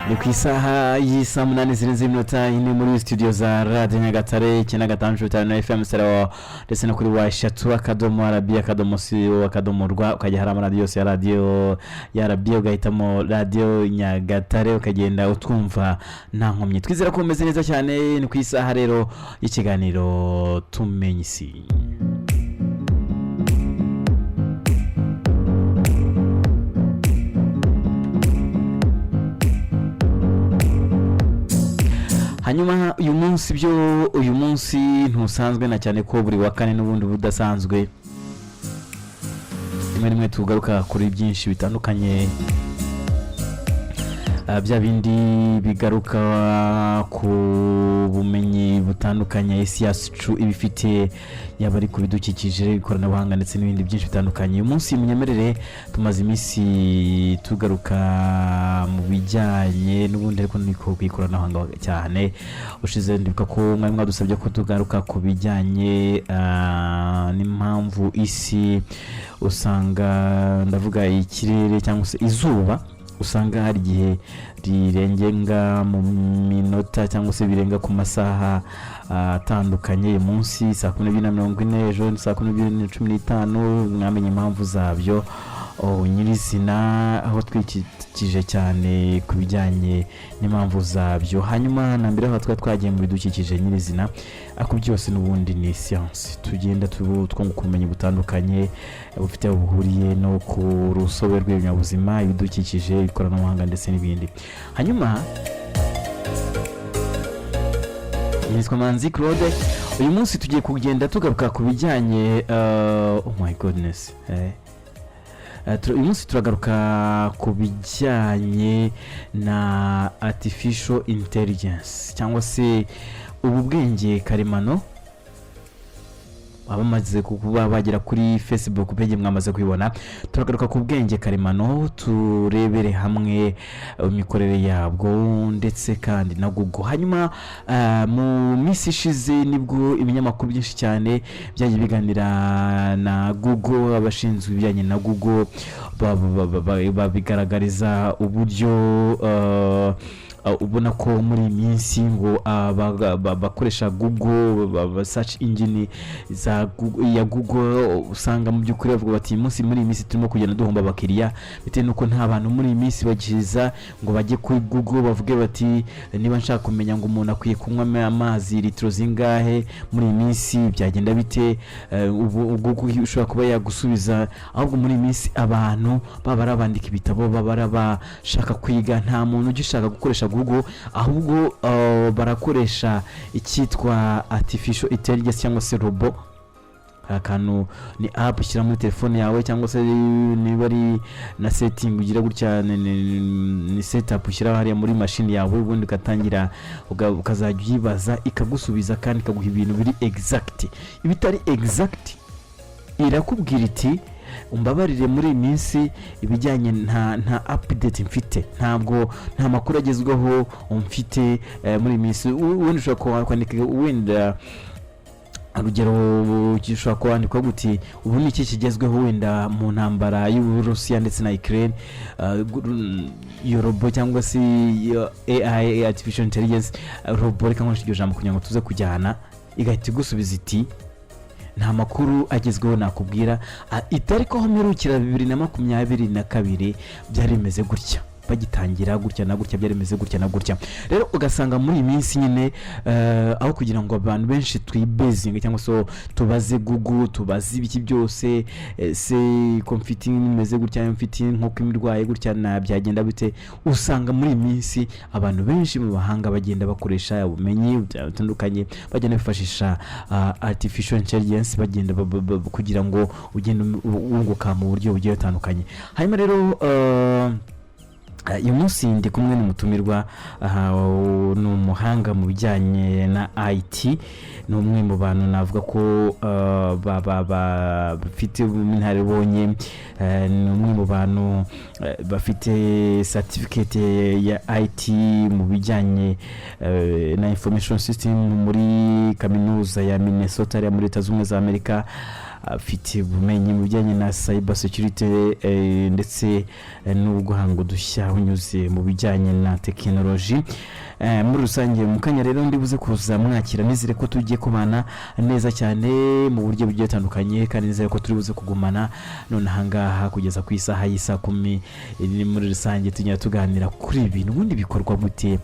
ni ku isaha y'isa munani zirenze iminota ine muri studio za Radio Nyagatare 95.5 FM stereo ndetse no kuri washatu akadomo Arabia akadomo CEO akadomo rwa ukajya hari amaradiyo yose ya Arabia ugahitamo Radio Nyagatare ukagenda utwumva nta nkomyi. Twizera ko umeze neza cyane. Ni ku isaha rero y'ikiganiro tumenye isi. Hanyuma uyu munsi ntusanzwe na cyane ko buri wa kane n'ubundi budasanzwe rimwe tugaruka kuri byinshi bitandukanye bya bindi bigaruka ku bumenyi butandukanye isi yacu ibifite yaba ari ku bidukikije ikoranabuhanga ndetse n'ibindi byinshi bitandukanye. Uyu munsi munyemerere tumaze iminsi tugaruka mu bijyanye n'ubundi ariko niko kwikoranabuhanga cyane. Ushize ndibuka ko mwari mwadusabye ko tugaruka ku bijyanye n'impamvu isi usanga ndavuga ikirere cyangwa se izuba usanga hari igihe rirengenga mu minota cyangwa se birenga ku masaha atandukanye. Uyu munsi saa 12:40 ejo saa 12:15 mwamenye impamvu zabyo nyirizina aho twikikije cyane ku bijyanye n'impamvu zabyo. Hanyuma na mbere aho twagiye mu bidukikije nyirizina ako byose n'ubundi ni science tugenda twunguka ubumenyi butandukanye bufite ubuhuriye no ku rusobe rw'ibinyabuzima ibidukikije ikoranabuhanga ndetse n'ibindi. Hanyuma yitwa Manzi Claude. Uyu munsi tugiye kugenda tugaruka ku bijyanye oh my goodness uyu munsi turagaruka ku bijyanye na artificial intelligence cyangwa se ubu bwenge karemano. Abamaze kuba bagera kuri Facebook page mwamaze kwibona. Turagaruka ku bwenge karemano turebere hamwe imikorere yabwo ndetse kandi na Google. Hanyuma mu minsi ishize nibwo ibinyamakuru byinshi cyane byagiye biganira na Google, abashinzwe ibijyanye na Google babigaragariza uburyo ubona ko muri minsi ngo bakoresha Google search engine ya Google usanga mu byukuri bavuga bati muri minsi turimo kugenda duhomba abakiriya bitewe nuko nta bantu muri minsi bagiza ngo bajye kuri Google bavuge bati niba nshaka kumenya ngo umuntu akwiye kunywa amazi litro zingahe muri minsi byagenda bite. Google ushobora kuba yagusubiza ahubwo muri minsi abantu barabandika ibitabo barabashaka kwiga nta muntu ugishaka gukoresha Google ahubwo barakoresha icyitwa artificial intelligence cyangwa se robot. Akantu ni app ushyira muri telefone yawe cyangwa se niba ari na setting ugira gutya ni setup ushyira hariya muri machine yawe ubundi ugatangira ukazajya uyibaza ikagusubiza kandi ikaguha ibintu biri exact. Ibitari exact irakubwira iti umbabarire muri minsi ibijyanye nta update mfite, ntabwo nta makuru agezweho mfite muri minsi. Ubundi ushobora kwandika wenda urugero ushobora kwandika guti ubu ni iki kigezweho wenda mu ntambara y'Uburusiya ndetse na Ukraine, robot cyangwa se AI artificial intelligence robot kankoresha iryo jambo kugira ngo tuze kujyana igahita igusubiza iti nta makuru agezweho nakubwira itari ko homerukira 2022 byari bimeze gutya bagitangira gutya na gutya byari bimeze gutya na gutya. Rero ugasanga muri minsi nyine aho kugira ngo abantu benshi twibezing cyangwa so tubaze Google tubaze ibiki byose se comforting imeze gutya mfite nko imirwaye gutya na byagenda bite, usanga muri minsi abantu benshi mu bahanga bagenda bakoresha ubumenyi butandukanye bagenda bifashisha artificial intelligence bagenda kugira ngo ugende wunguka mu buryo bugiye butandukanye. Hanyuma rero uyu munsi ndi kumwe n'umutumirwa n'umuhanga mu bijyanye na IT. Ni umwe mu bantu navuga ko bafite ubunararibonye, ni umwe mu bantu bafite certificate ya IT mu bijyanye na information system muri kaminuza ya Minnesota ya muri Leta Zunze Ubumwe za Amerika. afite ubumenyi mu bijyanye na cyber security ndetse no guhanga udushya unyuze mu bijyanye na tekinoloji. Muri rusange mu kanya rero ndibuze kuza mwakira nizere ko tugiye kubana neza cyane mu buryo bugiye butandukanye kandi nizere ko turi buze kugumana none ahangaha kugeza ku isaha y'isa 10 muri rusange tugiye tuganira kuri ibintu ubundi bikorwa gute,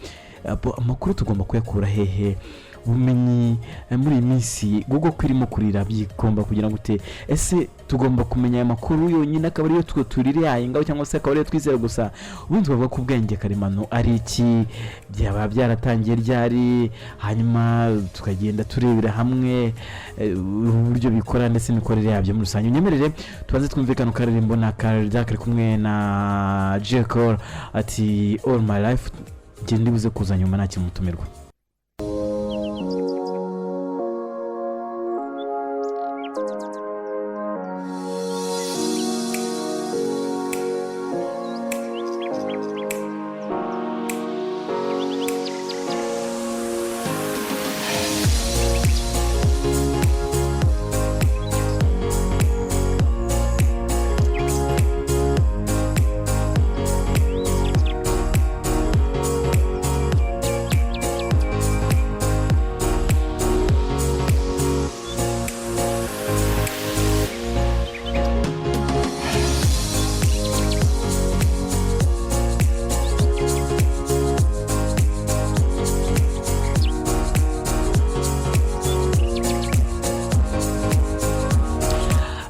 amakuru tugomba kuyakura hehe, ubumenyi muri minsi Google kwirimo kurira byigomba kugira gute, ese tugomba kumenya aya makuru yonyine akaba ariyo turire ayingaho cyangwa se akaba ariyo twizera gusa, ubundi bavuga ko ubwenge karemano ari iki, byaba byaratangiye ryari, hanyuma tukagenda turebera hamwe uburyo bikora ndetse n'imikorere yabyo muri rusange. Nyemerere tubanze twumvikana ukaririmbo na Karja kari kumwe na J.Cole ati all my life, ngiye ndibuze kuza nyuma nta kimutumirwa.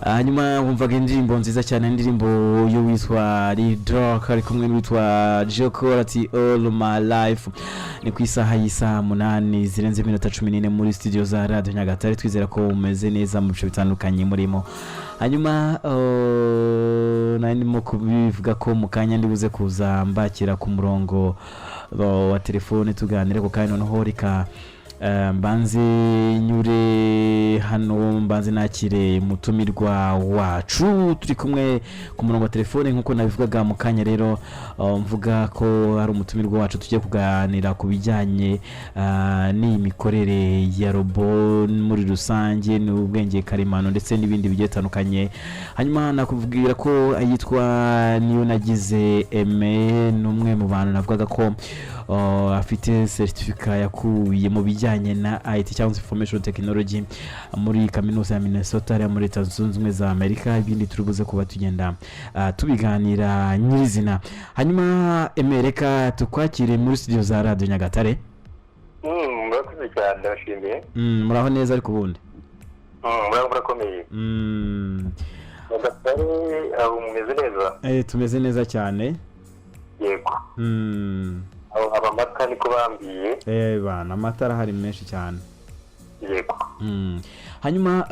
Hanyuma wumvaga indirimbo nziza cyane, indirimbo yo witwa Lidro kari kumwe n'uwitwa J.Cole ati all my life. Ni ku isaha y'isa 8 zirenze iminota 14 muri studio za Radio Nyagatare. Twizera ko umeze neza mu bice bitandukanye murimo. Hanyuma ndimo kubivuga ko mu kanya ndibuze kuza mbakira ku murongo wa telefone tuganire ko kandi noneho rika mbanze nyure hano, mbanze nakire mutumirwa wacu turi kumwe ku murongo wa telefone nkuko nabivugaga mu kanya. Rero mvuga ko hari umutumirwa wacu tugiye kuganira ku bijyanye n'imikorere ya robo muri rusange n'ubwenge karemano ndetse n'ibindi bigiye bitandukanye. Hanyuma nakubwira ko yitwa Niyonagize Aime, n'umwe mu bantu navugaga ko afite certificate yakuye mu bijyanye na IT cyangwa information technology muri kaminuza ya Minnesota ya muri Leta Zunze Ubumwe za Amerika. Ibindi turubuze kuba tugenda tubiganira nyirizina. Hanyuma Emereka tukwakire muri studio za Radio Nyagatare. Murakoze cyane, ndashimiye. Muraho neza ariko ubundi murakomeye. Nyagatare umeze neza? Tumeze neza cyane. Yego. Amata niko bambiye. Bana amatara hari menshi cyane. Yego. Hanyuma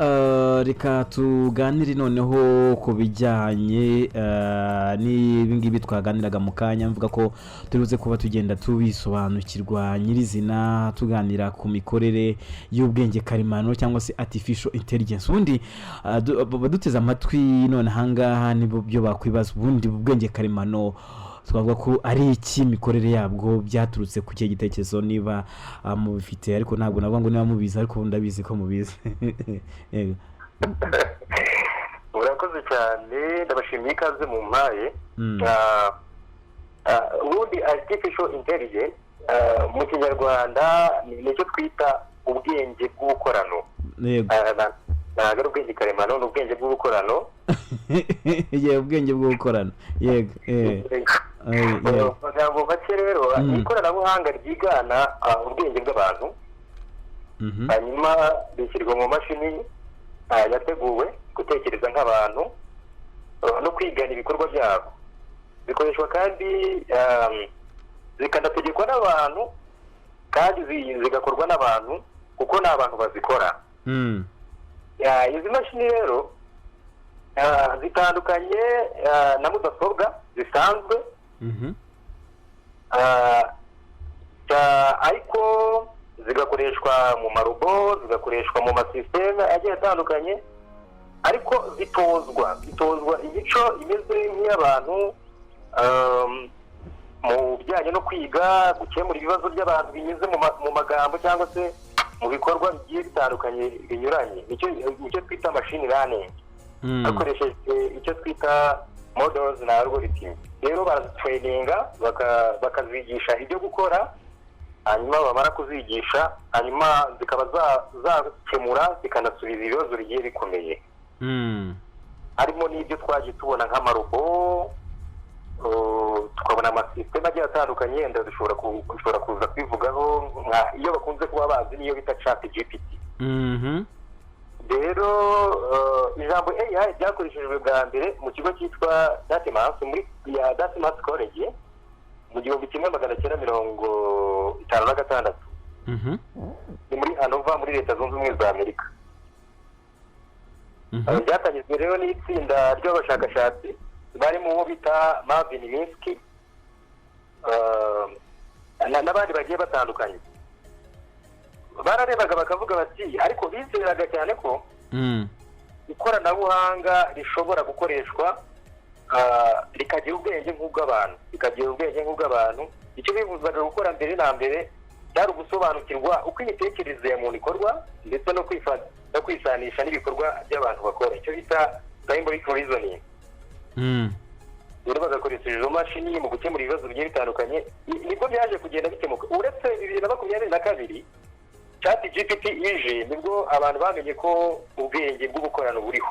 reka tuganire noneho ku bijyanye n'ibingibi twaganiraga mu kanya. Mvuga ko turuze kuba tugenda tubisobanukirwa nyirizina tuganira ku mikorere y'ubwenge karemano cyangwa se artificial intelligence. Ubundi baduteze amatwi none ahangaha nibo byo bakwibaza, ubundi ubwenge karemano twavuga ko ari iki, mikorere yabwo byaturutse ku cyo gitekerezo niba mubifite, ariko ntabwo navuga ngo niba mubizi ariko ndabizi ko mubizi. Urakoze cyane, ndabashimiye ikaze mu mpaye. Ubundi artificial intelligence mu Kinyarwanda nicyo twita ubwenge bw'ubukorano. Ntabwo ari ubwenge karemano, ni ubwenge bw'ubukorano. Ubwenge bw'ubukorano, yego. Amagambo make rero, ikoranabuhanga ryigana ubwenge bw'abantu, hanyuma bishyirwa mu mashini yateguwe gutekereza nk'abantu no kwigana ibikorwa byabo. Bikoreshwa kandi zikanategekwa n'abantu kandi zigakorwa n'abantu kuko ni abantu bazikora. Izi mashini rero zitandukanye na mudasobwa zisanzwe, ariko zigakoreshwa mu marobo, zigakoreshwa mu masisiteme agiye atandukanye, ariko zitozwa imico imeze nk'iy'abantu mu bijyanye no kwiga gukemura ibibazo by'abantu binyuze mu magambo cyangwa se mu bikorwa bigiye bitandukanye binyuranye, nicyo twita machine learning, bakoresheje icyo twita models na algorithms. Rero barazitraininga bakazigisha ibyo gukora, hanyuma bamara kuzigisha hanyuma zikaba zakemura zikanasubiza ibibazo bigiye bikomeye. Harimo n'ibyo twagiye tubona nk'amarobo, tukabona amasisiteme agiye atandukanye, yenda dushobora kuza kwivugaho iyo bakunze kuba bazi niyo bita ChatGPT. Rero ijambo AI ryakoreshejwe bwa mbere mu kigo cyitwa Dartmouth, muri ya Dartmouth College mu 1956. Ni muri Hanover muri Leta Zunze Ubumwe za Amerika. Byatangijwe rero n'itsinda ry'abashakashatsi bari mu bo bita Marvin Minsky n'abandi bagiye batandukanye. Bararebaga bakavuga bati ariko bizeraga cyane ko ikoranabuhanga rishobora gukoreshwa rikagira ubwenge nk'ubw'abantu. Icyo bifuzaga gukora mbere na mbere byari ugusobanukirwa uko imitekerereze ya muntu ikorwa, ndetse no kwisanisha n'ibikorwa by'abantu bakora, icyo bita symbolic reasoning. Rero bagakoresha izo mashini mu gukemura ibibazo bigiye bitandukanye. Nibwo byaje kugenda bikemuka. Uretse 2022 ChatGPT ije, nibwo abantu bamenye ko ubwenge bw'ubukorano buriho.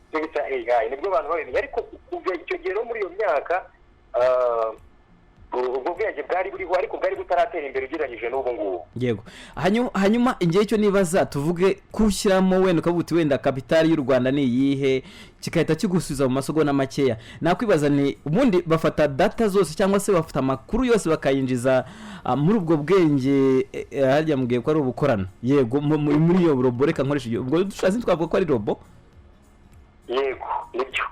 Icyo bita AI, nibwo abantu bamenye. Ariko kuva icyo gihe no muri iyo myaka ubwo bwenge bwari buriho, ariko bwari butaratera imbere ugereranyije n'ubu ngubu. Yego. Hanyuma ingiye cyo nibaza tuvuge kushyiramo wenda ukabuti wenda kapitali y'u Rwanda ni iyihe, kikahita kigusubiza mu masogonda makeya. Nakwibaza ni ubundi bafata data zose cyangwa se bafata amakuru yose bakayinjiza muri ubwo bwenge, harya mubwiye ko ari ubukorano. Yego, muri iyo robo, reka nkoresha iyo ubwo dushaze twavuga ko ari robo. Yego,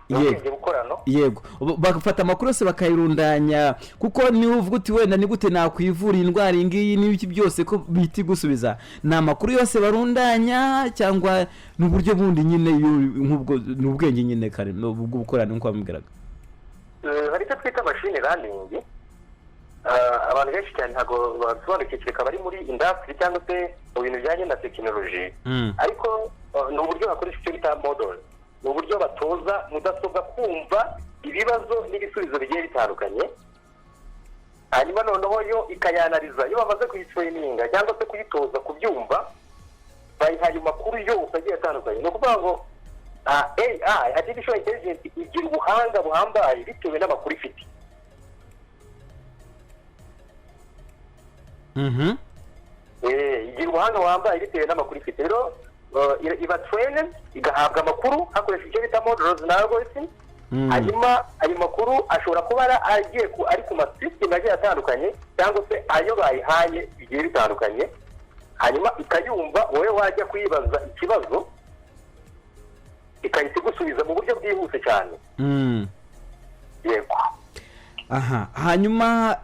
nibyo bukorano. Yego, bagafata amakuru yose bakayirundanya, kuko ni uvuga uti wenda ni gute nakwivura indwara ingiyi n'ibiki byose ko biti gusubiza. Na makuru yose barundanya cyangwa n'uburyo bundi nyine nk'ubwo n'ubwenge nyine kare n'ubwo bukorano nko bamubwiraga. Hari icyo twita machine learning. Abantu benshi cyane ntago basobanukiwe bari muri industry cyangwa se mu bintu bijyanye na technology, ariko ni uburyo bakoresha icyo bita model. Mu buryo batoza mudasobwa kumva ibibazo n'ibisubizo bigiye bitandukanye, hanyuma noneho yo ikayanaliza. Iyo bamaze kuyitraininga cyangwa se kuyitoza kubyumva, bayihaye amakuru yose agiye atandukanye. Ni ukuvuga ngo AI, artificial intelligence, igira ubuhanga buhambaye bitewe n'amakuru ifite. Igira ubuhanga buhambaye bitewe n'amakuru ifite. Rero iba trained, igahabwa amakuru hakoresheje icyo bita models na algorithms. Hanyuma ayo makuru ashobora kuba ari ku masystem agiye atandukanye, cyangwa se ayo bayihaye bigiye bitandukanye, hanyuma ikayumva. Wowe wajya kuyibaza ikibazo ikahita igusubiza mu buryo bwihuse cyane. Yego. Hanyuma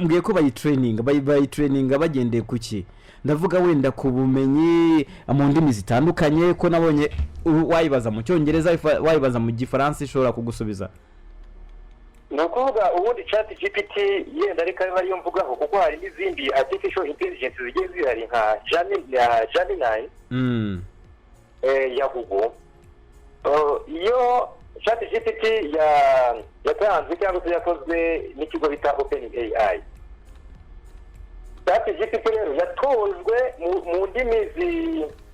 mbwiye ko bayitraininga bagendeye kuki? Ndavuga wenda ku bumenyi mu ndimi zitandukanye, ko nabonye wayibaza mu Cyongereza, wayibaza mu Gifaransa ishobora kugusubiza. Ni ukuvuga ubundi ChatGPT yenda reka ariyo mvugaho, kuko hari n'izindi artificial intelligence zigiye zihari nka Gemini ya Google. Iyo ChatGPT yatanzwe cyangwa se yakozwe n'ikigo bita OpenAI. ChatGPT rero yatojwe mu ndimi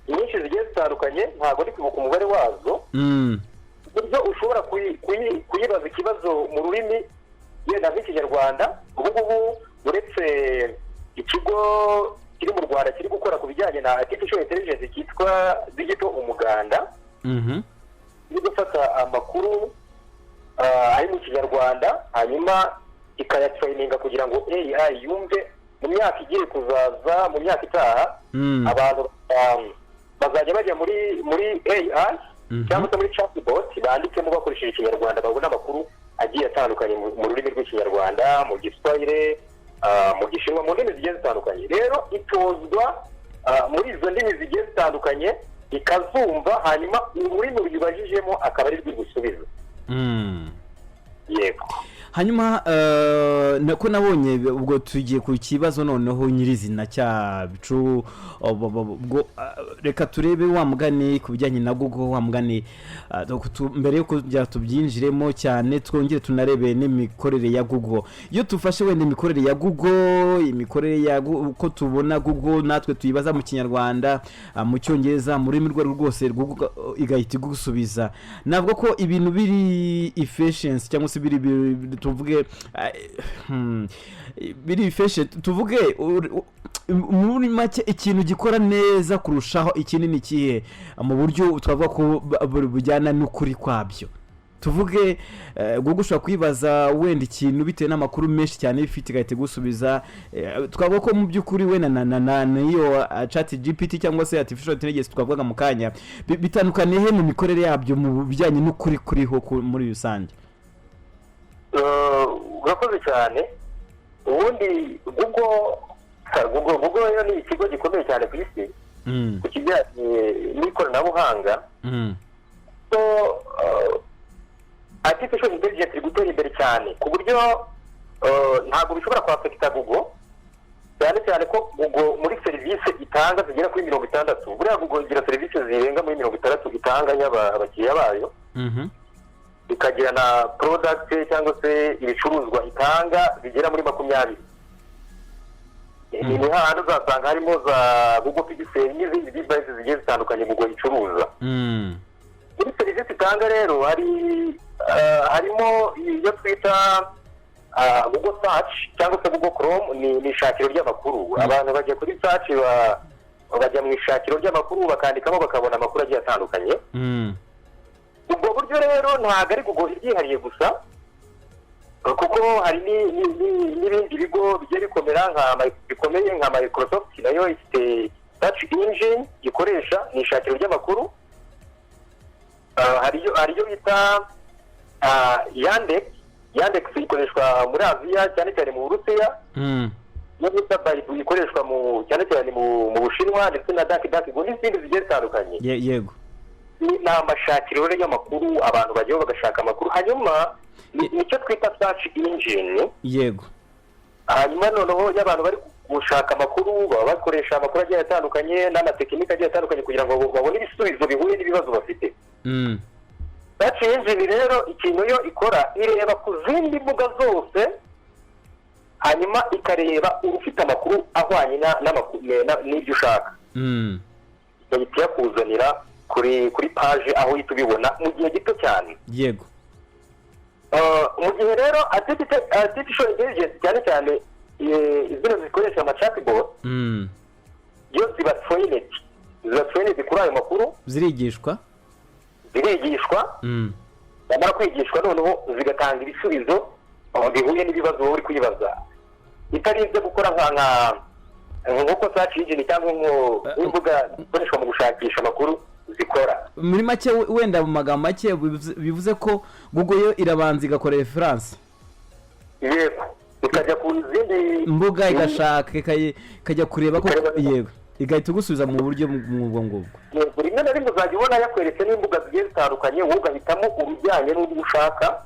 nyinshi zigiye zitandukanye, ntabwo ndi kwibuka umubare wazo. Uburyo ushobora kuyibaza ikibazo mu rurimi yenda nk'Ikinyarwanda. Ubu ngubu uretse ikigo kiri mu Rwanda kiri gukora ku bijyanye na artificial intelligence cyitwa Digital Umuganda, kiri gufata amakuru ari mu Kinyarwanda hanyuma ikayatraininga kugira ngo AI yumve mu myaka igiye kuzaza, mu myaka itaha, abantu bazajya bajya muri AI cyangwa se muri chatbot bandikemo bakoresheje Ikinyarwanda, babona amakuru agiye atandukanye mu rurimi rw'Ikinyarwanda, mu Giswahili, mu Gishinwa, mu ndimi zigiye zitandukanye. Rero itozwa muri izo ndimi zigiye zitandukanye, ikazumva, hanyuma ururimi ruyibajijemo akaba ari rwigusubiza. yego. hanyuma nako nabonye ubwo tugiye ku kibazo noneho nyirizina cyacu ubwo reka turebe wa mugani ku bijyanye na Google wa mugani mbere yo kujya tubyinjiremo cyane twongere tunarebe n'imikorere ya Google. Iyo tufashe wenda imikorere ya Google, imikorere ya uko tubona Google natwe tuyibaza mu Kinyarwanda, mu Cyongereza, mu rurimi rwo rwose Google igahita gusubiza, nabwo ko ibintu biri efficiency cyangwa se biri tuvuge biri efficient, tuvuge muri make ikintu gikora neza kurushaho ikinini kihe mu buryo twavuga ko bujyana n'ukuri kwabyo. Tuvuge Google ushobora kwibaza wenda ikintu bitewe n'amakuru menshi cyane bifite igahita gusubiza, twavuga ko mu by'ukuri wenda n'iyo chat GPT cyangwa se artificial intelligence twavuga mu kanya bitandukaniye he mu mikorere yabyo mu bijyanye n'ukuri kuriho muri rusange? urakoze cyane. Ubundi Google yo ni ikigo gikomeye cyane ku isi ku kijyanye n'ikoranabuhanga. So artificial intelligence iri gutera imbere cyane ku buryo ntabwo bishobora kwafekita Google, cyane cyane ko Google muri serivisi itanga zigera kuri 60. Buriya Google igira serivisi zirenga muri 60 itanga abakiriya bayo, ikagira na product cyangwa se ibicuruzwa itanga bigera muri 20. Ni hahandi uzasanga harimo za Google Pixel n'izindi devices zigiye zitandukanye Google icuruza. Muri serivisi itanga rero harimo iyo twita Google Search cyangwa se Google Chrome, ni ishakiro ry'amakuru. Abantu bajya kuri search bajya mu ishakiro ry'amakuru bakandikamo bakabona amakuru agiye atandukanye. Ubwo buryo rero ntabwo ari Google ibyihariye gusa, kuko hari n'ibindi bigo bigiye bikomeye nka Microsoft nayo ifite search engine ikoresha ni ishakiro ry'amakuru. Hariyo bita Yandex ikoreshwa muri Aziya cyane cyane mu Burusiya, no bita Baidu ikoreshwa cyane cyane mu Bushinwa, ndetse na DuckDuckGo n'izindi zigiye zitandukanye. Yego, ni amashakiro y'amakuru abantu bajyaho bagashaka amakuru, hanyuma nicyo twita search engine. Yego. Hanyuma noneho y'abantu bari gushaka amakuru baba bakoresha amakuru agiye atandukanye n'amatekinike agiye atandukanye kugira ngo babone ibisubizo bihuye n'ibibazo bafite. Search engine rero ikintu yo ikora ireba ku zindi mbuga zose, hanyuma ikareba ufite amakuru ahwanye n'ibyo ushaka, igahita yakuzanira kuri page aho uhita ubibona mu gihe gito cyane. Yego. Mu gihe rero artificial intelligence cyane cyane izina zikoresha ama chatbot yo ziba trained kuri ayo makuru, zirigishwa bamara kwigishwa noneho zigatanga ibisubizo bihuye n'ibibazo wowe uri kuyibaza, itarinze gukora nk'uko search engine cyangwa nk'imbuga zikoreshwa mu gushakisha amakuru zikora. Muri make wenda mu magambo make bivuze ko Google yo irabanza igakora reference, yego, ikajya ku zindi mbuga igashaka ikajya kureba ko yego igahita gusubiza mu buryo mw'ubwo ngubwo. Rimwe na rimwe uzajya ubona yakweretse n'imbuga zigiye zitandukanye, wowe ugahitamo urujyanye n'undi ushaka.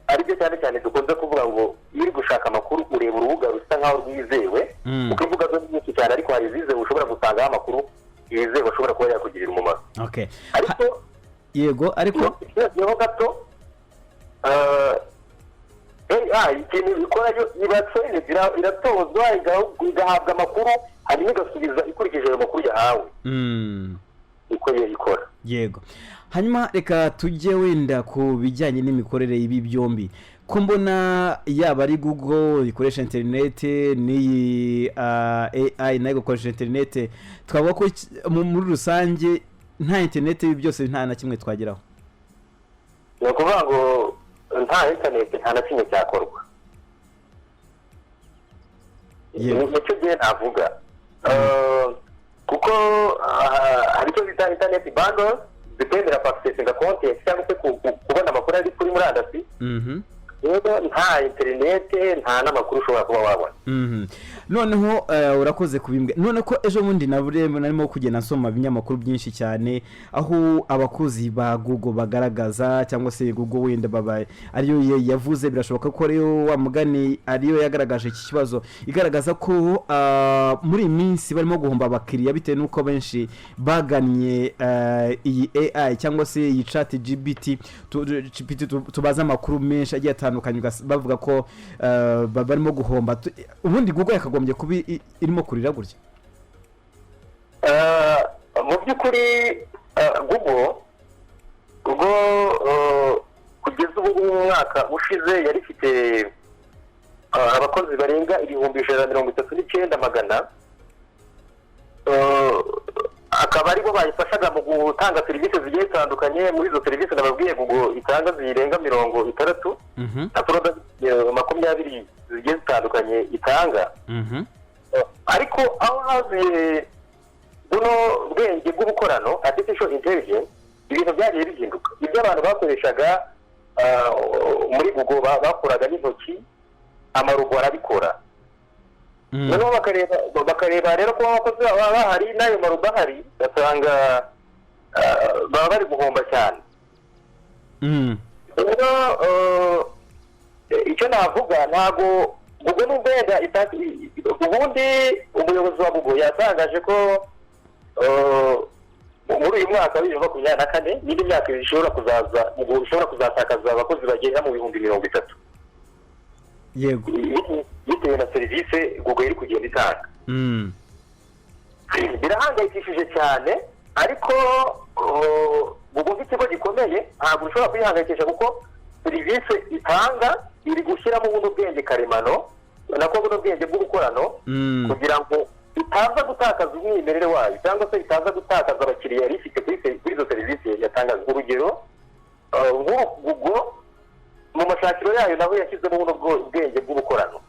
Aribyo cyane cyane dukunze kuvuga ngo iyo uri gushaka amakuru ureba urubuga rusa nkaho rwizewe, kuko imbuga zo nyinshi cyane ariko hari izizewe ushobora gusangaho amakuru yizewe ashobora kuba yakugirira umumaro. Ariko yego, ariko niho gato ikintu ikora yo iratozwa igahabwa amakuru hanyuma igasubiza ikurikije ayo makuru yahawe. Uko yo ikora. Yego. Hanyuma reka tujye wenda ku bijyanye n'imikorere y'ibi byombi, ko mbona yaba ari Google ikoresha internet n'iyi AI nayo ikoresha internet, twavuga ko muri rusange nta internet ibi byose nta na kimwe twageraho. Ni ukuvuga ngo nta internet nta na kimwe cyakorwa. Nicyo gihe navuga, kuko hari icyo bita internet bundles zitendera accessing content cyangwa se kubona amakuru ari kuri murandasi. rero nta interinete nta n'amakuru ushobora kuba wabona. noneho urakoze kubimbwa none ko ejo bundi narimo kugenda nsoma ibinyamakuru byinshi cyane aho abakozi ba Google bagaragaza cyangwa se Google wenda baba ariyo yavuze birashoboka ko rero wa mugani ariyo yagaragaje iki kibazo igaragaza ko muri minsi barimo guhomba abakiriya bitewe nuko benshi bagannye iyi AI cyangwa se iyi chat GPT tubaza amakuru menshi agiye atandukanye bavuga ko barimo guhomba ubundi Google yakagombye kuba irimo kurira gutya. Mu by'ukuri Google kugeza ubu mu mwaka ushize yari ifite abakozi barenga 139,900 akaba aribo bayifashaga mu gutanga serivisi zigiye zitandukanye. Muri izo serivisi nababwiye Google itanga zirenga 60 na product 20 zigiye zitandukanye itanga. Ariko aho haziye buno bwenge bw'ubukorano artificial intelligence ibintu byagiye bihinduka. Ibyo abantu bakoreshaga muri Google bakoraga n'intoki amarugo arabikora. Noneho bakareba rero ko abakozi bahari n'ayo marugo ahari basanga baba bari guhomba cyane. Rero icyo navuga ntago Google n'ubwenda ubundi umuyobozi wa Google yatangaje ko muri uyu mwaka wa 2024 n'indi myaka ishobora kuzaza ushobora kuzatakaza abakozi bagenda mu 30,000. Yego bitewe na serivisi Google iri kugenda itanga. Birahangayikishije cyane ariko Google ikigo gikomeye ntabwo ushobora kwihangayikisha kuko serivisi itanga iri gushyiramo ubundi bwenge karemano nako buno bwenge bw'ubukorano kugira ngo itaza gutakaza umwimerere wayo cyangwa se itaza gutakaza abakiriya yari ifite kuri izo serivisi yatangaza. Urugero Google mu mashakiro yayo naho yashyizemo buno bwenge bw'ubukorano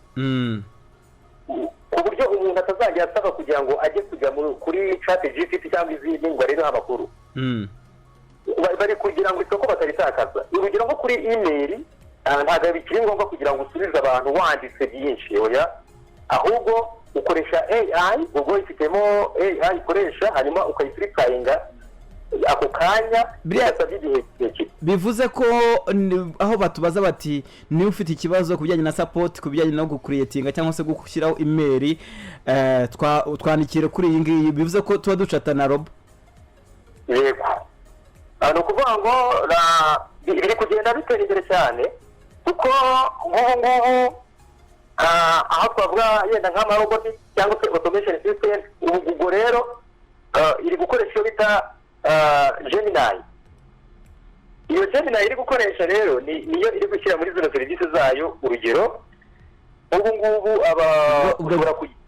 ku buryo umuntu atazajya asaba kugira ngo ajye kujya kuri chat GPT cyangwa izindi ngo arebeho amakuru. Bari kugira ngo isoko bataritakaza. Urugero nko kuri email ntabwo bikiri ngombwa kugira ngo usubize abantu wanditse byinshi oya, ahubwo ukoresha AI. ubwo ifitemo AI ikoresha hanyuma ukayifurikayinga ako kanya byasabye igihe kirekire. Bivuze ko aho batubaza bati niba ufite ikibazo ku bijyanye na support ku bijyanye no gucreatinga cyangwa se gushyiraho email twandikire kuri iyi ngiyi, bivuze ko tuba ducata na robo. Yego ni ukuvuga ngo biri kugenda bitera imbere cyane kuko ngubu aho twavuga yenda nk'amaroboti cyangwa se automation system. Ubwo rero iri gukoresha iyo bita Gemini. Iyo Gemini iri gukoresha rero niyo iri gushyira muri zino serivisi zayo. Urugero ubu ngubu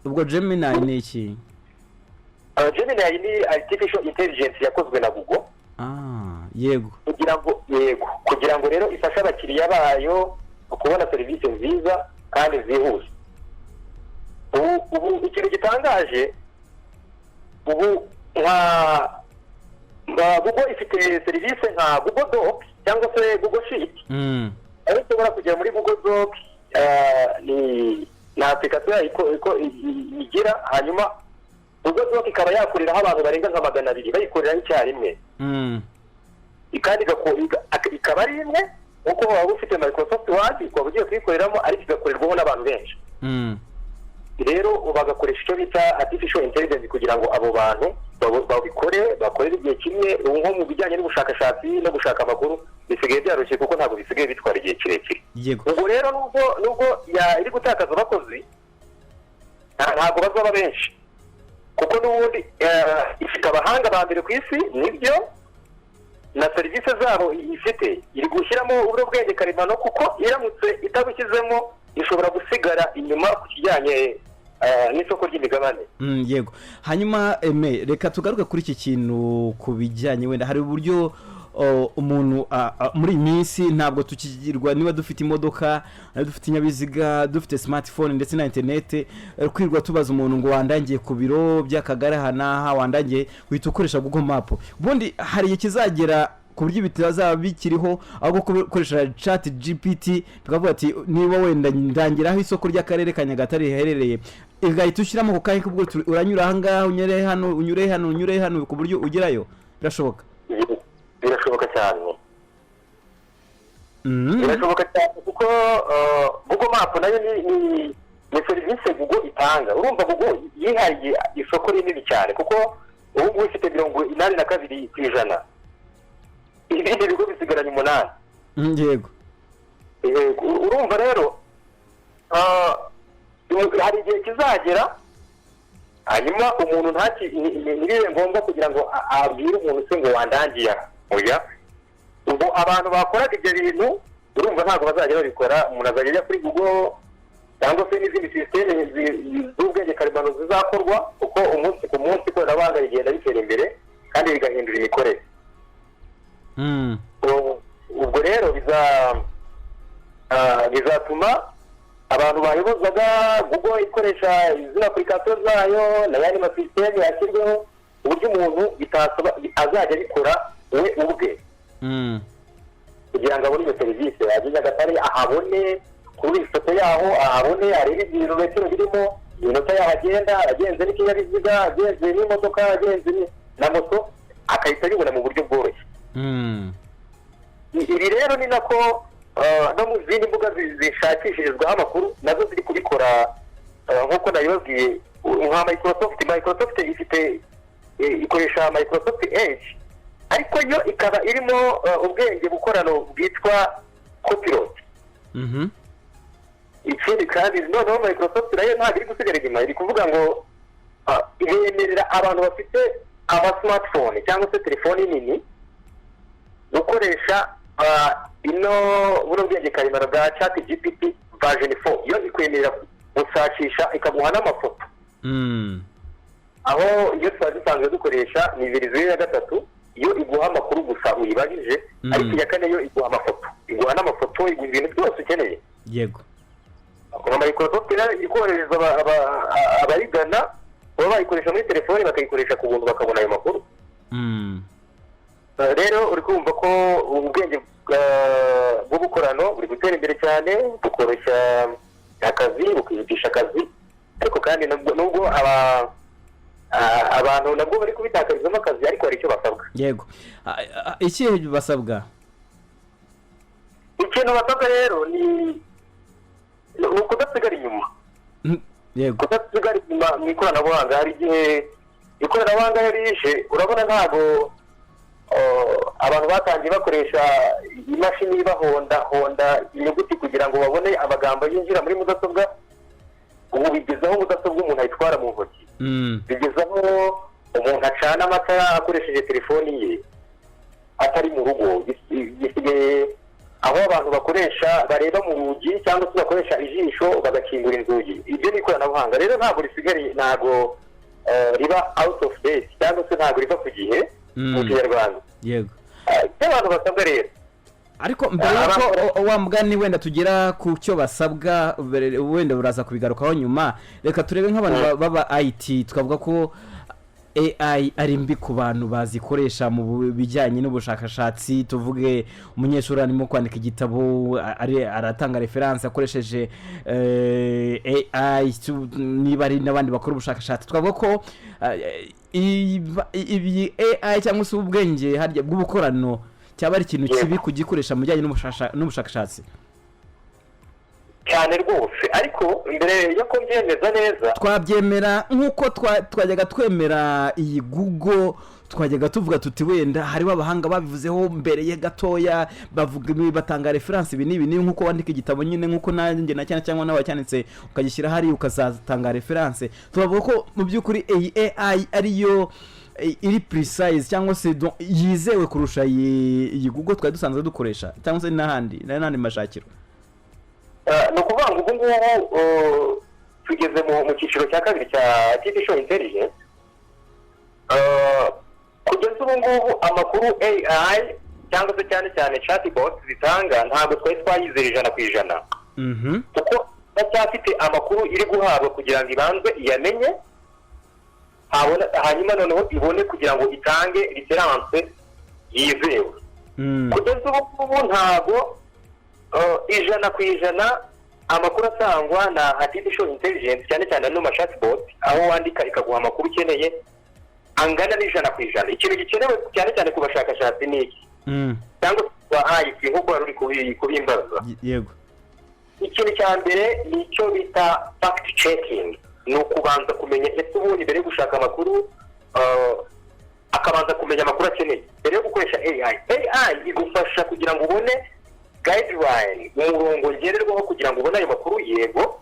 ubwo Gemini ni iki? Gemini ni artificial intelligence yakozwe na Google. Yego kugira ngo rero ifashe abakiriya bayo kubona serivisi nziza kandi zihuse. Ubu ikintu gitangaje ubu nka Google ifite serivisi nka Google Docs cyangwa se Google Sheet. Aho ushobora kujya muri Google Docs ni application igira hanyuma Google Docs ikaba yakoreraho abantu barenga nka 200 bayikoreraho icyarimwe. Ikandi ikaba ari imwe uko waba ufite Microsoft Word ukaba ugiye kuyikoreramo ariko igakorerwaho n'abantu benshi. Rero bagakoresha icyo bita artificial intelligence kugira ngo abo bantu bakorere igihe kimwe. Nko mu bijyanye n'ubushakashatsi no gushaka amakuru bisigaye byoroshye kuko ntabwo bisigaye bitwara igihe kirekire. Ubwo rero nubwo iri gutakaza abakozi ntabwo bazaba benshi kuko n'ubundi ifite abahanga ba mbere ku isi nibyo na serivisi zabo ifite iri gushyiramo ubwo bwenge karemano kuko iramutse itabushyizemo ishobora gusigara inyuma ku kijyanye n'isoko ry'imigabane. Yego hanyuma reka tugaruke kuri iki kintu ku bijyanye wenda hari uburyo umuntu muri minsi ntabwo tukigirwa niba dufite imodoka dufite inyabiziga dufite smartphone ndetse na internet kwirwa tubaza umuntu ngo wandangiye ku biro by'akagari hanaha wandangiye uhita ukoresha Google Map. Ubundi hari ikizagera ku buryo bitazaba bikiriho ahubwo gukoresha chat GPT tukavuga ati niba wenda ndangiraho isoko ry'akarere ka Nyagatare riherereye igahita ushyiramo ku kahe kubwo uranyura ahangaha unyure hano ku buryo ugerayo birashoboka cyane birashoboka cyane kuko Google Map nayo ni serivisi Google itanga. Urumva Google yihaye isoko rinini cyane kuko ubu ngubu ifite 82%, ibindi bigo bisigaranye 8. Yego urumva rero hari igihe kizagera hanyuma umuntu ntiriwe ngombwa kugira ngo abwire umuntu se ngo wandangiye oya. Ubu abantu bakoraga ibyo bintu urumva ntabwo bazajya babikora. Umuntu azajya ajya kuri Google cyangwa se n'izindi sisiteme z'ubwenge karemano zizakorwa kuko umunsi ku munsi ikoranabuhanga rigenda ritera imbere kandi rigahindura imikorere. Ubwo rero bizatuma abantu bayobozaga Google ikoresha izina application zayo n'ayandi masisiteme yashyirweho uburyo umuntu azajya abikora we ubwe kugira ngo abone iyo serivisi ajye Nyagatare ahabone kuri ifoto yaho ahabone arebe ibirometero birimo iminota yaho agenda agenze n'ikinyabiziga agenze n'imodoka agenze na moto akahita abibona mu buryo bworoshye. Ibi rero ni nako no mu zindi mbuga zishakishirizwaho amakuru nazo ziri kubikora nk'uko nabibabwiye nka Microsoft ikoresha Microsoft Edge ariko yo ikaba irimo ubwenge bukorano bwitwa Copilot. Ikindi kandi noneho Microsoft nayo ntabwo iri gusigara inyuma, iri kuvuga ngo iremerera abantu bafite smartphone cyangwa se telefoni nini gukoresha buno bwenge karemano bwa chat GPT version 4. Yo ikwemerera gusakisha ikaguha n'amafoto aho iyo twari dusanzwe dukoresha ni verisiyo ya 3 iyo iguha amakuru gusa uyibajije ariko iya 4 yo iguha amafoto, iguha n'amafoto, iguha ibintu byose ukeneye. Yego akora Microsoft ikohereza abayigana baba bayikoresha muri telefoni bakayikoresha ku buntu bakabona ayo makuru. Rero uri kumva ko ubwenge bw'ubukorano buri gutera imbere cyane bukoroshya akazi bukihutisha akazi ariko kandi nubwo abantu nabwo bari kubitakarizamo akazi ariko hari icyo basabwa. Yego iki basabwa ikintu basabwa rero ni ukudasigara inyuma. Yego kudasigara inyuma mu ikoranabuhanga. Hari igihe ikoranabuhanga yarije urabona ntabwo abantu batangiye bakoresha imashini bahonda inyuguti kugira ngo babone amagambo yinjira muri mudasobwa. Ubu bigezaho mudasobwa umuntu ayitwara mu ntoki, bigezaho umuntu acana amatara akoresheje telefoni ye atari mu rugo. Gisigaye aho abantu bakoresha bareba mu rugi cyangwa se bakoresha ijisho bagakingura inzugi. Ibyo ni ikoranabuhanga rero ntabwo risigariye, ntabwo riba out of date cyangwa se ntabwo riva ku gihe mu Kinyarwanda. Yego abantu basabwa rero ariko mbere yuko wa mugani wenda tugera ku cyo basabwa wenda uraza kubigarukaho nyuma, reka turebe nk'abantu baba IT twavuga ko AI ari mbi ku bantu bazikoresha mu bijyanye n'ubushakashatsi. Tuvuge umunyeshuri arimo kwandika igitabo aratanga reference akoresheje AI, niba ari n'abandi bakora ubushakashatsi twavuga ko ibi AI cyangwa se ubwenge harya bw'ubukorano cyaba ari ikintu kibi kugikoresha mu bijyanye n'ubushakashatsi cyane rwose. Ariko mbere yo kubyemeza neza twabyemera nk'uko twajyaga twemera iyi Google, twajyaga tuvuga tuti wenda hariho abahanga babivuzeho mbere ye gatoya bavuga batanga reference ibi n'ibi nk'uko wandika igitabo nyine nk'uko nanjye na cyangwa nawe cyanditse ukagishyira hari ukazatanga reference. Tubavuga ko mu by'ukuri AI ariyo iri precise cyangwa se yizewe kurusha iyi Google twari dusanzwe dukoresha cyangwa se n'ahandi mashakiro. Ni ukuvuga ngo ubu ngubu tugeze mu cyiciro cya kabiri cya artificial intelligence. Kugeza ubu ngubu amakuru AI cyangwa se cyane chatbot zitanga ntabwo twari twayizera 100%. Kuko bacyafite amakuru iri guhabwa kugira ngo ibanze iyamenye hanyuma noneho ibone kugira ngo itange reference yizewe. kugeza ubu ntabwo ijana ku ijana amakuru asangwa na artificial intelligence cyane cyane no chatbot aho wandika ikaguha amakuru ukeneye angana n'ijana ku ijana. Ikintu gikenewe cyane cyane ku bashakashatsi ni iki cyangwa se nk'uko wari uri kubimbaza. Yego. Ikintu cya mbere ni icyo bita fact checking, ni ukubanza kumenya ese ubundi mbere yo gushaka amakuru akabanza kumenya amakuru akeneye mbere yo gukoresha AI igufasha kugira ngo ubone guideline, umurongo ngenderwaho kugira ngo ubone ayo makuru, yego,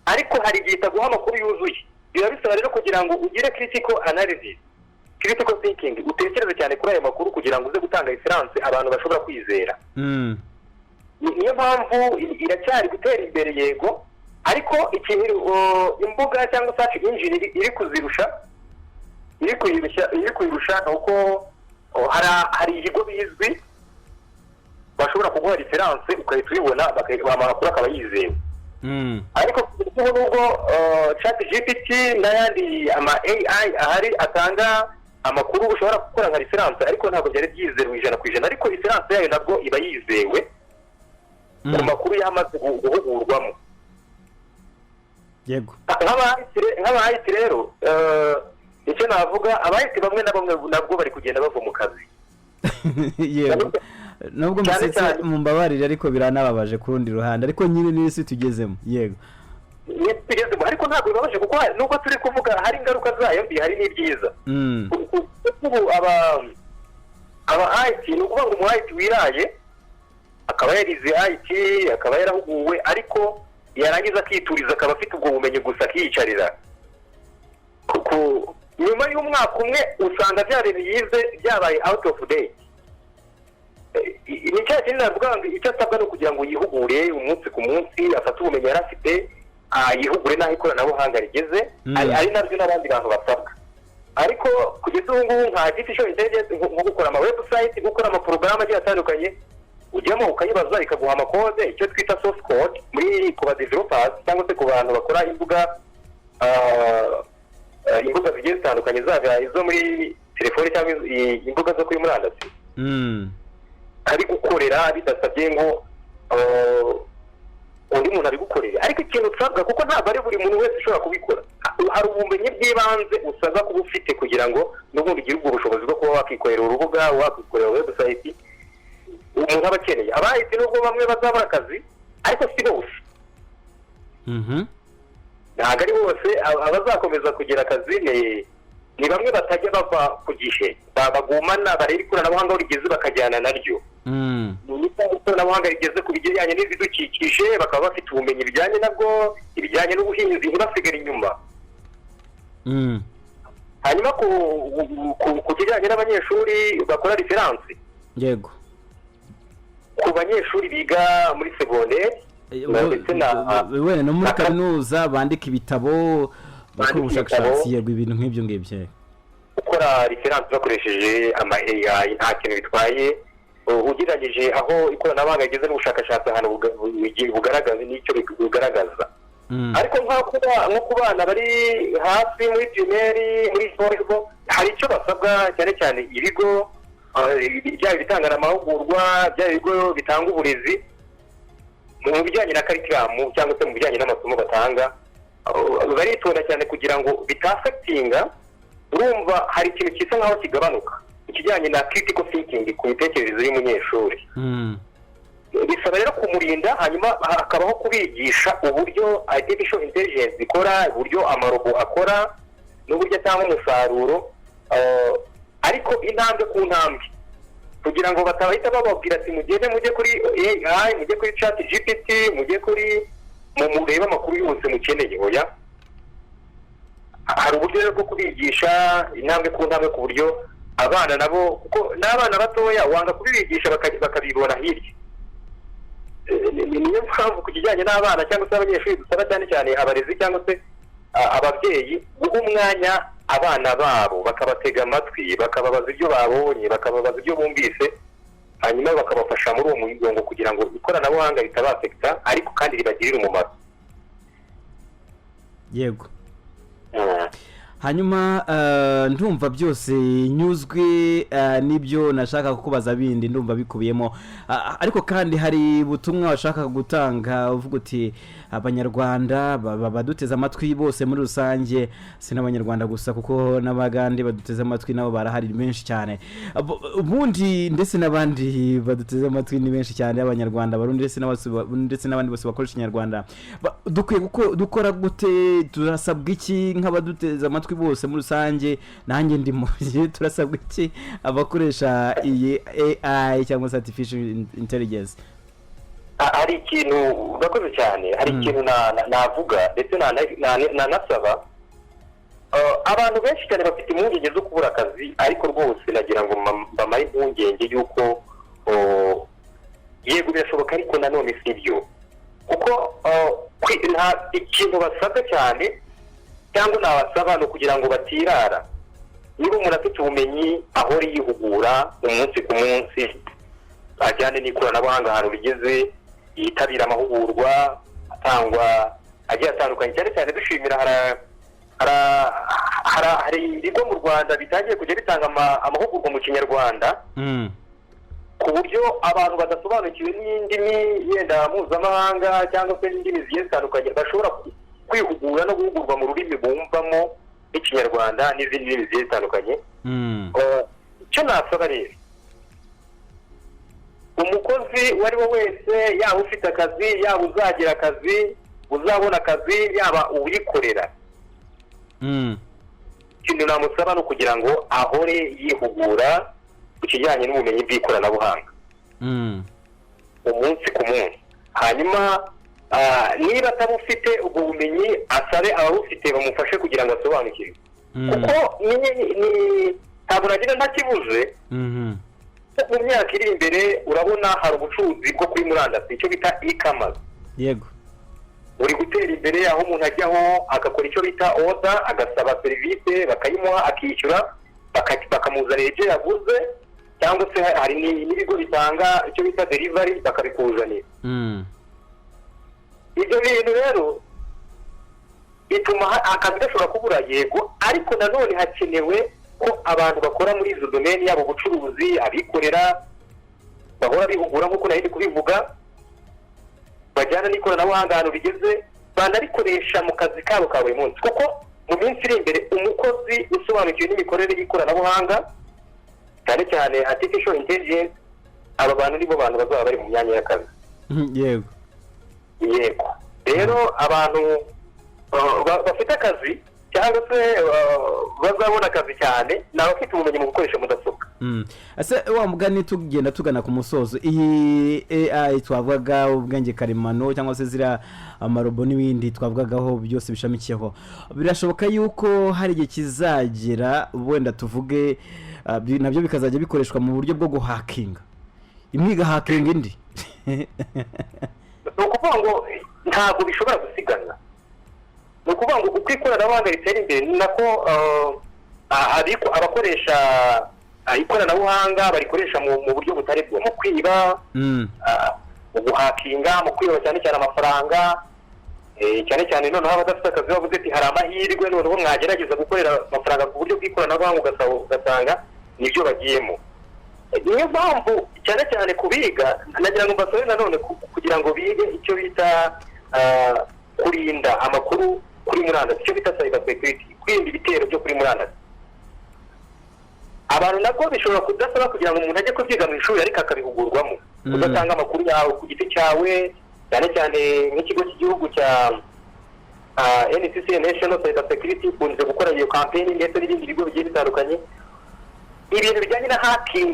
ariko hari igihe itaguha amakuru yuzuye. Biba bisaba rero kugira ngo ugire critical analysis, critical thinking, utekereze cyane kuri ayo makuru kugira ngo uze gutanga reference abantu bashobora kwizera. Niyo mpamvu iracyari gutera imbere, yego, ariko ikintu imbuga cyangwa search engine iri kuyirusha nuko hari ibigo bizwi bashobora kuguha reference ukahita uyibona bakaguha amakuru akaba yizewe. Ariko nubwo ChatGPT n'ayandi ama AI ahari atanga amakuru ushobora gukora nka reference, ariko ntabwo byari byizewe ijana ku ijana, ariko reference yayo nabwo iba yizewe mu makuru yamaze guhugurwamo. Yego. nk'abahiti rero icyo navuga, abahiti bamwe na bamwe nabwo bari kugenda bava mu kazi. Yego. Nubwo musetse mumbabarira ariko biranababaje ku rundi ruhande, ariko nyine n'isi tugezemo. Yego. Ariko ntabwo bibabaje kuko nubwo turi kuvuga hari ingaruka zayo mbi, hari n'ibyiza. Ubu aba IT ni ukuvuga ngo umu IT wiraye akaba yarize IT akaba yarahuguwe, ariko yarangiza akituriza akaba afite ubwo bumenyi gusa akiyicarira. Nyuma y'umwaka umwe usanga bya bintu yize byabaye out of date. Ni cya kintu navuga ngo icyo asabwa no kugira ngo yihugure umunsi ku munsi, afate ubumenyi yari afite, yihugure n'aho ikoranabuhanga rigeze, ari nabyo n'abandi bantu basabwa. Ariko kugeza ubu ngubu nka artificial intelligence nko gukora ama website, gukora ama porogaramu agiye atandukanye, ujyamo ukayibaza ikaguha amakode, icyo twita source code ku ba developers cyangwa se ku bantu bakora imbuga zigiye zitandukanye, zaba izo muri telefoni cyangwa imbuga zo kuri murandasi, ari gukorera bidasabye ngo undi muntu abigukorera. Ariko ikintu usabwa, kuko ntabwo ari buri muntu wese ushobora kubikora, hari ubumenyi bw'ibanze usabwa kuba ufite kugira ngo n'ubundi ugire ubwo bushobozi bwo kuba wakikorera urubuga, wakikorera website umuntu aba akeneye. Abahise nubwo bamwe bazabura akazi, ariko si bose. Ntabwo ari bose abazakomeza kugira akazi, ni bamwe batajya bava ku gihe, bagumana bareba ikoranabuhanga aho rigeze bakajyana naryo. Ikoranabuhanga rigeze ku bijyanye n'ibidukikije bakaba bafite ubumenyi bijyanye nabwo, ibijyanye n'ubuhinzi ntibasigare inyuma. Hanyuma ku kijyanye n'abanyeshuri bakora reference, yego, ku banyeshuri biga muri segonderi wenda no muri kaminuza bandika ibitabo, bakora ubushakashatsi, yego, ibintu nk'ibyo ngibyo. Gukora reference bakoresheje ama AI nta kintu bitwaye, ugereranyije aho ikoranabuhanga rigeze n'ubushakashatsi ahantu bugaragaza n'icyo bugaragaza. Ariko nko ku bana bari hasi muri primaire, muri secondaire, hari icyo basabwa cyane cyane ibigo byaba bitanga amahugurwa, byaba ibigo bitanga uburezi mu bijyanye na curriculum cyangwa se mu bijyanye n'amasomo batanga, baritonda cyane kugira ngo bitafectinga. Urumva hari ikintu cyisa nkaho kigabanuka ikijyanye na critical thinking ku mitekerereze y'umunyeshuri. Bisaba rero kumurinda, hanyuma hakabaho kubigisha uburyo artificial intelligence ikora, uburyo amarobo akora, n'uburyo atanga umusaruro, ariko intambwe ku ntambwe, kugira ngo batabahita bababwira ati mujye kuri AI, mujye kuri ChatGPT, mujye kuri murebe amakuru yose mukeneye. Oya, hari uburyo bwo kubigisha intambwe ku ntambwe, ku buryo abana nabo, kuko n'abana batoya wanga kubibigisha bakabibona hirya. Niyo mpamvu ku kijyanye n'abana cyangwa se abanyeshuri dusaba cyane cyane abarezi cyangwa se ababyeyi guha umwanya abana babo, bakabatega amatwi, bakababaza ibyo babonye, bakababaza ibyo bumvise, hanyuma bakabafasha muri uwo murongo kugira ngo ikoranabuhanga ritabafekita ariko kandi ribagirire umumaro. Yego. hanyuma ndumva byose nyuzwe n'ibyo nashaka kukubaza bindi ndumva bikubiyemo ariko kandi hari butumwa washaka gutanga uvuga uti abanyarwanda baduteze amatwi bose muri rusange si n'abanyarwanda gusa kuko n'abagande baduteze amatwi nabo barahari benshi cyane ubundi ndetse n'abandi baduteze amatwi ni benshi cyane abanyarwanda barundi ndetse n'abandi bose bakoresha ikinyarwanda dukwiye dukora gute turasabwa iki nk'abaduteze amatwi bose muri rusange nanjye ndi mu turasabwa iki abakoresha iyi AI cyangwa se artificial intelligence hari ikintu urakoze cyane hari ikintu navuga ndetse nanasaba abantu benshi cyane bafite impungenge zo kubura akazi ariko rwose nagira ngo bamare impungenge y'uko yego birashoboka ariko nanone si byo kuko nta ikintu basabwa cyane cyangwa nabasaba ni ukugira ngo batirara niba umuntu afite ubumenyi ahora yihugura umunsi ku munsi ajyane n'ikoranabuhanga ahantu rigeze yitabira amahugurwa atangwa agiye atandukanye cyane cyane dushimira hari ibigo mu Rwanda bitangiye kujya bitanga amahugurwa mu kinyarwanda ku buryo abantu badasobanukiwe n'indimi yenda mpuzamahanga cyangwa se n'indimi zigiye zitandukanye bashobora kwihugura no guhugurwa mu rurimi bumvamo ikinyarwanda n'izindi ndimi zigiye zitandukanye icyo nasaba rero umukozi uwo ari we wese yaba ufite akazi yaba uzagira akazi uzabona akazi yaba uwikorera ikintu namusaba ni ukugira ngo ahore yihugura ku kijyanye n'ubumenyi bw'ikoranabuhanga umunsi ku munsi hanyuma niba atabufite ubwo bumenyi asabe ababufite bamufashe kugira ngo asobanukirwe kuko ntabwo nagira ntakibuze mu myaka iri imbere urabona hari ubucuruzi bwo kuri murandasi icyo bita e-commerce yego uri gutera imbere aho umuntu ajyaho agakora icyo bita order agasaba serivisi bakayimuha akishyura bakamuzanira ibyo yaguze cyangwa se hari n'ibigo bitanga icyo bita delivery bakabikuzanira ibyo bintu rero bituma akazi gashobora kubura yego ariko nanone hakenewe ko abantu bakora muri izo domeni yabo ubucuruzi abikorera bahora bihugura nk'uko nari kubivuga bajyana n'ikoranabuhanga ahantu rigeze banarikoresha mu kazi kabo ka buri munsi kuko mu minsi iri imbere umukozi usobanukiwe n'imikorere y'ikoranabuhanga cyane cyane artificial intelligence aba bantu nibo bantu bazaba bari mu myanya y'akazi yego rero abantu bafite akazi cyangwa se bazabona akazi cyane ni abafite ubumenyi mu gukoresha mudasobwa ese wa mugani tugenda tugana ku musozo iyi AI twavugaga ubwenge karemano cyangwa se zira amarobo n'ibindi twavugagaho byose bishamikiyeho birashoboka yuko hari igihe kizagera wenda tuvuge nabyo bikazajya bikoreshwa mu buryo bwo guhakinga imwe igahakinga indi ni ukuvuga ngo ntabwo bishobora gusigana ni ukuvuga ngo uko ikoranabuhanga ritera imbere ni nako abakoresha ikoranabuhanga barikoresha mu buryo butari bwo mu kwiba mu guhakinga mu kwiba cyane cyane amafaranga cyane cyane noneho abadafite akazi bavuze ati hari amahirwe noneho mwagerageza gukorera amafaranga ku buryo bw'ikoranabuhanga ugasanga nibyo bagiyemo niyo mpamvu cyane cyane kubiga nagira ngo mbasore nanone kugira ngo bige icyo bita kurinda amakuru kuri murandasi icyo bita cyber security kwirinda ibitero byo kuri murandasi abantu nabwo bishobora kudasaba kugira ngo umuntu ajye kubyiga mu ishuri ariko akabihugurwamo udatanga amakuru yawe ku giti cyawe cyane cyane nk'ikigo cy'igihugu cya NCC National Cyber Security kunze gukora iyo campaign ndetse n'ibindi bigo bigiye bitandukanye ibintu bijyanye na hacking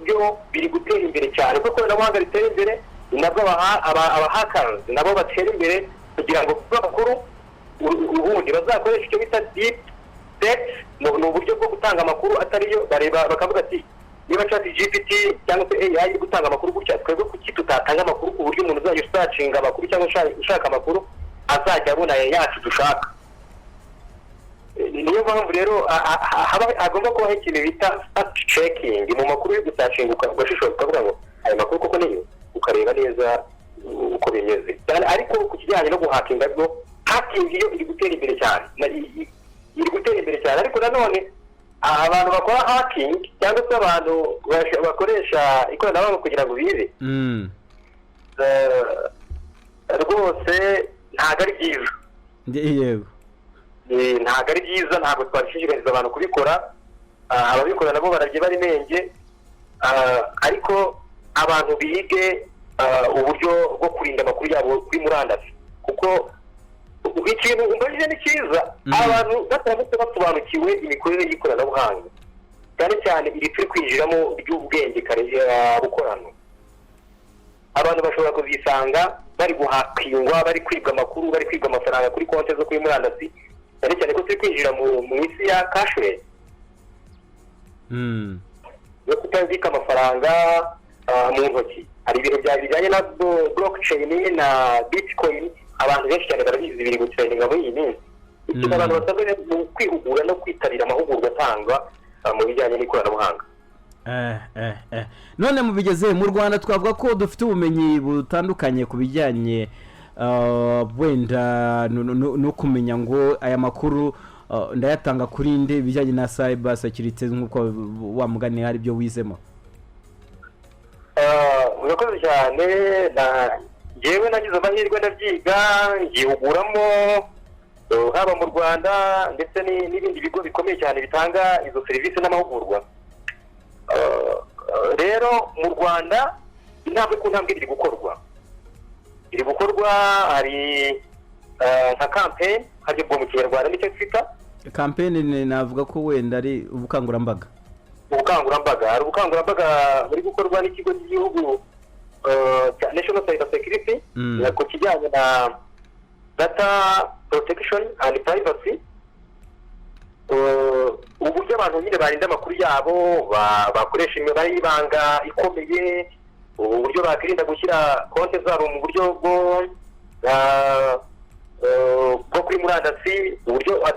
byo biri gutera imbere cyane kuko ikoranabuhanga ritera imbere nabwo aba hackers nabo batera imbere kugira ngo amakuru ubundi bazakoresha icyo bita deep state ni uburyo bwo gutanga amakuru atariyo bareba bakavuga ati niba chat GPT cyangwa se AI iri gutanga amakuru gutya twebwe kuki tutatanga amakuru ku buryo umuntu uzajya usacinga amakuru cyangwa ushaka amakuru azajya abona yacu dushaka niyo mpamvu rero agomba kubaho ikintu bita fact checking mu makuru yo gusacinga ugashishora ukavuga ngo ayo makuru koko niyo ukareba neza uko bimeze ariko ku kijyanye no guhakinga bwo hacking iyo iri gutera imbere cyane iri gutera imbere cyane, ariko nanone abantu bakora hakingi cyangwa se abantu bakoresha ikoranabuhanga kugira ngo bibe rwose ntabwo ari byiza. yego ntabwo ari byiza, ntabwo twabishishikariza abantu kubikora. Ababikora nabo baragiye bari menge, ariko abantu bige uburyo bwo kurinda amakuru yabo kuri murandasi, kuko ikintu umbajije ni cyiza. Abantu batandukanye basobanukiwe imikorere y'ikoranabuhanga, cyane cyane iri turi kwinjiramo ry'ubwenge bukorano. Abantu bashobora kuzisanga bari guhakingwa, bari kwiga amakuru, bari kwiga amafaranga kuri konti zo kuri murandasi, cyane cyane ko turi kwinjira mu isi ya cashless yo kutabika amafaranga mu ntoki. Hari ibintu bijyanye na blockchain na bitcoin, abantu benshi cyane barabizi, biri gutrendinga muri iyi minsi. Ikintu abantu basabwe ni kwihugura no kwitabira amahugurwa atangwa mu bijyanye n'ikoranabuhanga. none mubigeze mu Rwanda twavuga ko dufite ubumenyi butandukanye ku bijyanye wenda no kumenya ngo aya makuru ndayatanga kuri nde, bijyanye na cyber security nk'uko wamugane hari byo wizemo. Murakoze cyane. Njyewe nagize amahirwe ndabyiga ngihuguramo, haba mu Rwanda ndetse n'ibindi bigo bikomeye cyane bitanga izo serivisi n'amahugurwa. Rero mu Rwanda intambwe ku ntambwe iri gukorwa, hari nka campaign, hari mu Kinyarwanda nicyo twita campaign. Navuga ko wenda ari ubukangurambaga. Hari ubukangurambaga buri gukorwa n'ikigo cy'igihugu cya National Cyber Security ku kijyanye na data protection and privacy. Uburyo abantu nyine barinda amakuru yabo, bakoresha imibare y'ibanga ikomeye, uburyo bakirinda gushyira konti zabo mu buryo bwo kuri murandasi, uburyo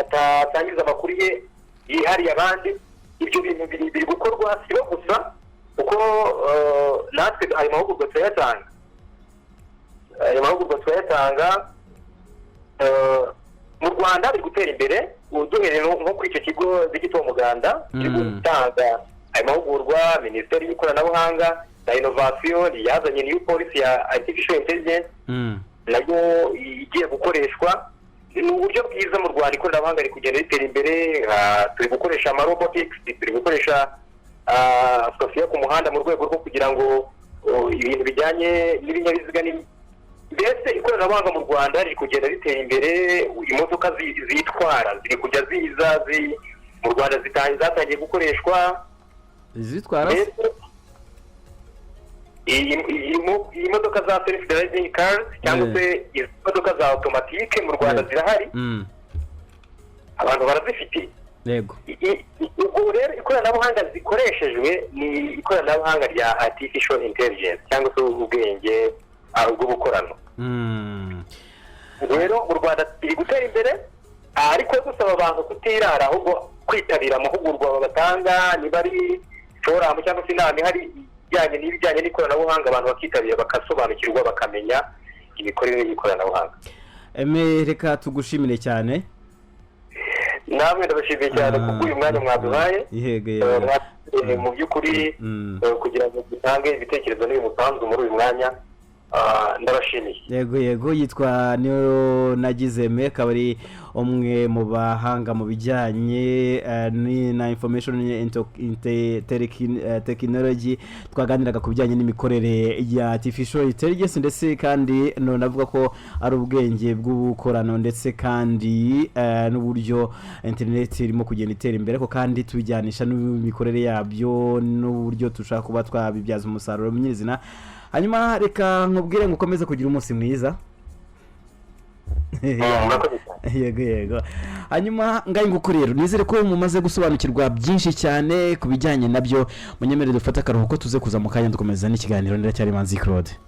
atatangiza amakuru ye yihariye abandi. Ibyo bintu biri gukorwa siyo gusa, kuko natwe ayo mahugurwa turayatanga. Mu Rwanda biri gutera imbere, duhereye nko kuri icyo kigo Digital Umuganda kiri gutanga ayo mahugurwa. Minisiteri y'Ikoranabuhanga na Innovation yazanye new policy ya artificial intelligence, nayo igiye gukoreshwa. Ni uburyo bwiza mu Rwanda ikoranabuhanga riri kugenda ritera imbere. Turi gukoresha amarobotics, turi gukoresha software ku muhanda mu rwego rwo kugira ngo ibintu bijyanye n'ibinyabiziga mbese ikoranabuhanga mu Rwanda riri kugenda ritera imbere. Imodoka zitwara ziri kujya ziza mu Rwanda, zatangiye gukoreshwa zitwara. Iyi modoka za self driving cars cyangwa se imodoka za automatique mu Rwanda zirahari, abantu barazifite. Yego. Ubwo rero ikoranabuhanga zikoreshejwe ni ikoranabuhanga rya artificial intelligence cyangwa se ubwenge bw'ubukorano. Rero mu Rwanda biri gutera imbere, ariko dusaba abantu kutirara, ahubwo kwitabira amahugurwa batanga, niba ari forum cyangwa se inama ihari ibijyanye n'ikoranabuhanga, abantu bakitabira bagasobanukirwa bakamenya imikorere y'ikoranabuhanga. Reka tugushimire cyane. Namwe ndabashimiye cyane kuko uyu mwanya mwaduhaye. Mu by'ukuri kugira ngo dutange ibitekerezo n'uyu musanzu muri uyu mwanya, ndabashimiye. Yego yitwa Niyonagizeme, akaba ari umwe mu bahanga mu bijyanye na information technology. Twaganiraga ku bijyanye n'imikorere ya artificial intelligence, ndetse kandi navuga ko ari ubwenge bw'ubukorano, ndetse kandi n'uburyo internet irimo kugenda itera imbere, ko kandi tubijyanisha n'imikorere yabyo n'uburyo dushaka kuba twabibyaza umusaruro mwiza. Hanyuma reka nkubwire ngo ukomeze kugira umunsi mwiza. Yego. Hanyuma ngaye nguko rero nizere ko mumaze gusobanukirwa byinshi cyane ku bijyanye nabyo. Munyemerere dufate akaruhuko tuze kuza mu kanya dukomeza n'ikiganiro. Ndiracyari Manzi Claude.